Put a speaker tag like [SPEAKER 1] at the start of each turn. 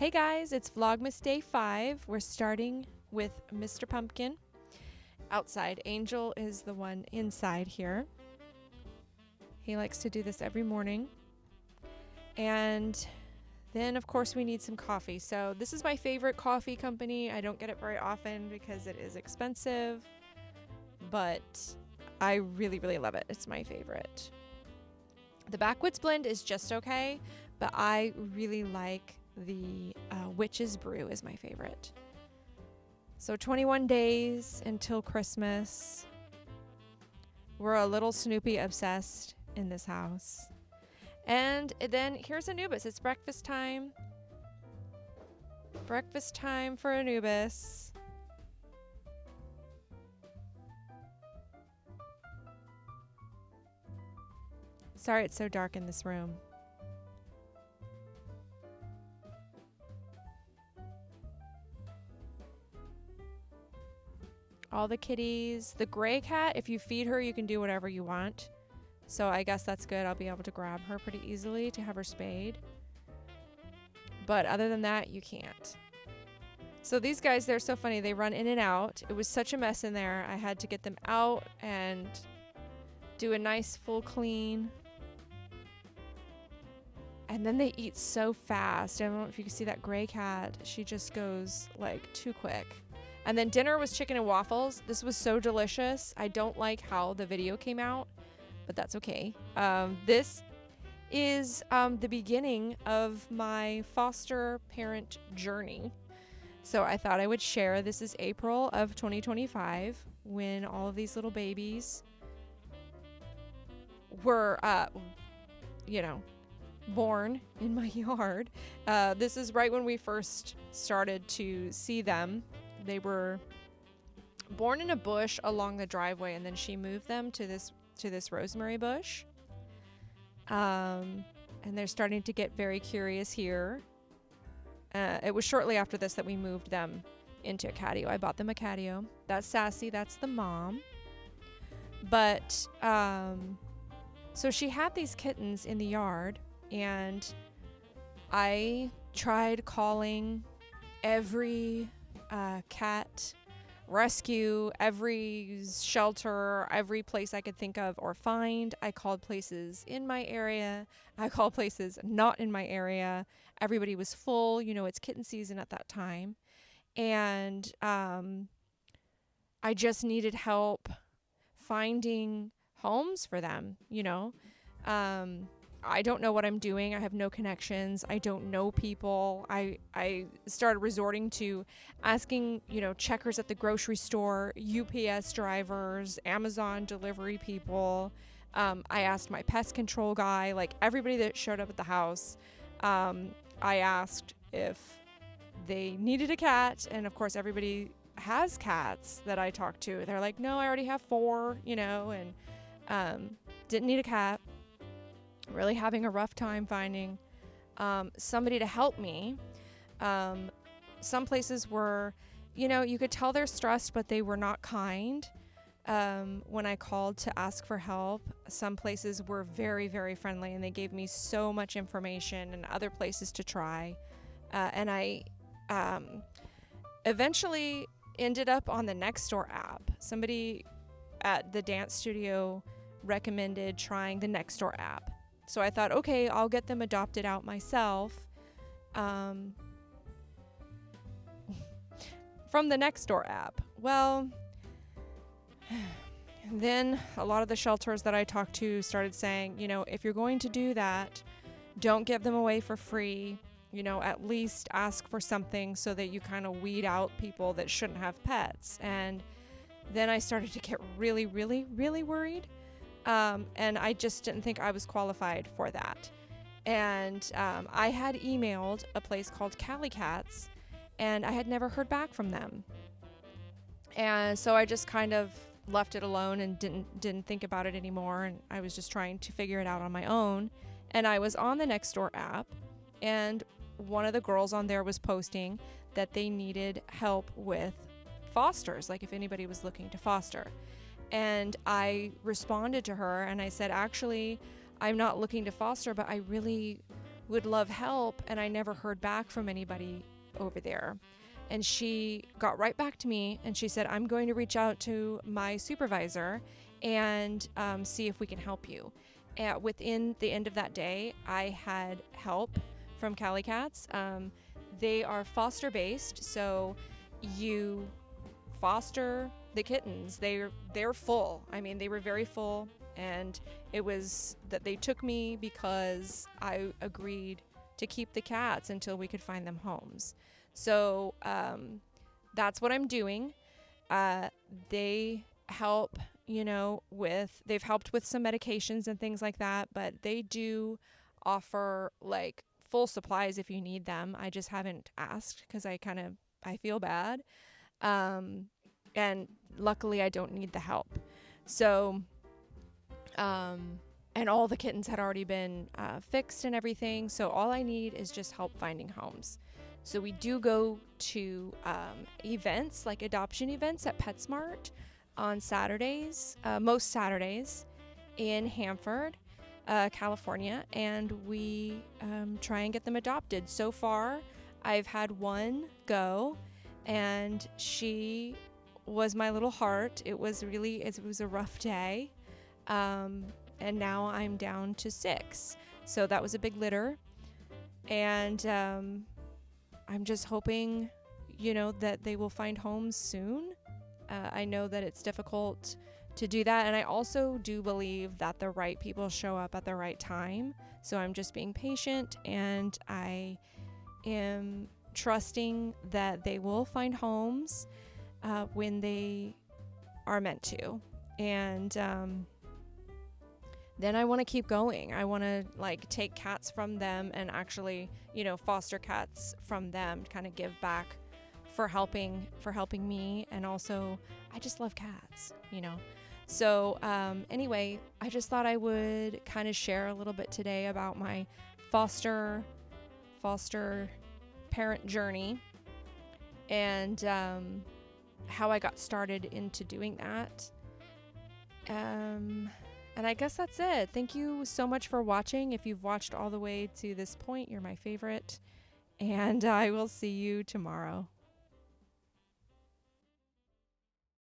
[SPEAKER 1] Hey guys, it's Vlogmas Day 5. We're starting with Mr. Pumpkin outside. Angel is the one inside here. He likes to do this every morning. And then, of course, we need some coffee. So this is my favorite coffee company. I don't get it very often because it is expensive, but I really, really love it. It's my favorite. The Backwoods blend is just okay, but I really like the Witch's Brew is my favorite. So 21 days until Christmas. We're a little Snoopy obsessed in this house. And then here's Anubis. It's breakfast time. Breakfast time for Anubis. Sorry it's so dark in this room. All the kitties. The gray cat, if you feed her, you can do whatever you want. So I guess that's good. I'll be able to grab her pretty easily to have her spayed. But other than that, you can't. So these guys, they're so funny. They run in and out. It was such a mess in there. I had to get them out and do a nice full clean. And then they eat so fast. I don't know if you can see that gray cat. She just goes like too quick. And then dinner was chicken and waffles. This was so delicious. I don't like how the video came out, but that's okay. This is the beginning of my foster parent journey. So I thought I would share. This is April of 2025 when all of these little babies were, born in my yard. This is right when we first started to see them. They were born in a bush along the driveway, and then she moved them to this rosemary bush. And they're starting to get very curious here. It was shortly after this that we moved them into a catio. I bought them a catio. That's Sassy. That's the mom. But so she had these kittens in the yard, and I tried calling every cat rescue, every shelter, every place I could think of or find. I called places in my area. I called places not in my area. Everybody was full. It's kitten season at that time. And I just needed help finding homes for them, I don't know what I'm doing. I have no connections. I don't know people. I started resorting to asking, checkers at the grocery store, UPS drivers, Amazon delivery people. I asked my pest control guy, like everybody that showed up at the house. I asked if they needed a cat. And of course, everybody has cats that I talk to. They're like, no, I already have 4, and didn't need a cat. Really having a rough time finding somebody to help me. Some places were, you could tell they're stressed, but they were not kind. When I called to ask for help, some places were very, very friendly, and they gave me so much information and other places to try. And I eventually ended up on the Nextdoor app. Somebody at the dance studio recommended trying the Nextdoor app. So I thought, okay, I'll get them adopted out myself from the Nextdoor app. Well, then a lot of the shelters that I talked to started saying, if you're going to do that, don't give them away for free. At least ask for something so that you kind of weed out people that shouldn't have pets. And then I started to get really, really, really worried. And I just didn't think I was qualified for that. And I had emailed a place called Cali Cats, and I had never heard back from them. And so I just kind of left it alone and didn't think about it anymore. And I was just trying to figure it out on my own. And I was on the Nextdoor app, and one of the girls on there was posting that they needed help with fosters, like if anybody was looking to foster. And I responded to her and I said, actually, I'm not looking to foster, but I really would love help, and I never heard back from anybody over there. And she got right back to me and she said, I'm going to reach out to my supervisor and see if we can help you. Within the end of that day, I had help from Cali Cats. They are foster based, so you foster the kittens. They're full. I mean, they were very full, and it was that they took me because I agreed to keep the cats until we could find them homes. So that's what I'm doing. They help, they've helped with some medications and things like that, but they do offer like full supplies if you need them. I just haven't asked because I feel bad. And luckily I don't need the help. So, and all the kittens had already been fixed and everything. So all I need is just help finding homes. So we do go to events, like adoption events at PetSmart on Saturdays, most Saturdays in Hanford, California, and we try and get them adopted. So far, I've had one go, and she was my little heart. It was a rough day, and now I'm down to 6. So that was a big litter, and I'm just hoping, that they will find homes soon. I know that it's difficult to do that, and I also do believe that the right people show up at the right time. So I'm just being patient, and I am trusting that they will find homes when they are meant to. And then I want to keep going. I want to take cats from them and actually, foster cats from them, kind of give back for helping me. And also I just love cats, So anyway, I just thought I would kind of share a little bit today about my foster parent journey and how I got started into doing that. And I guess that's it. Thank you so much for watching. If you've watched all the way to this point, you're my favorite. And I will see you tomorrow.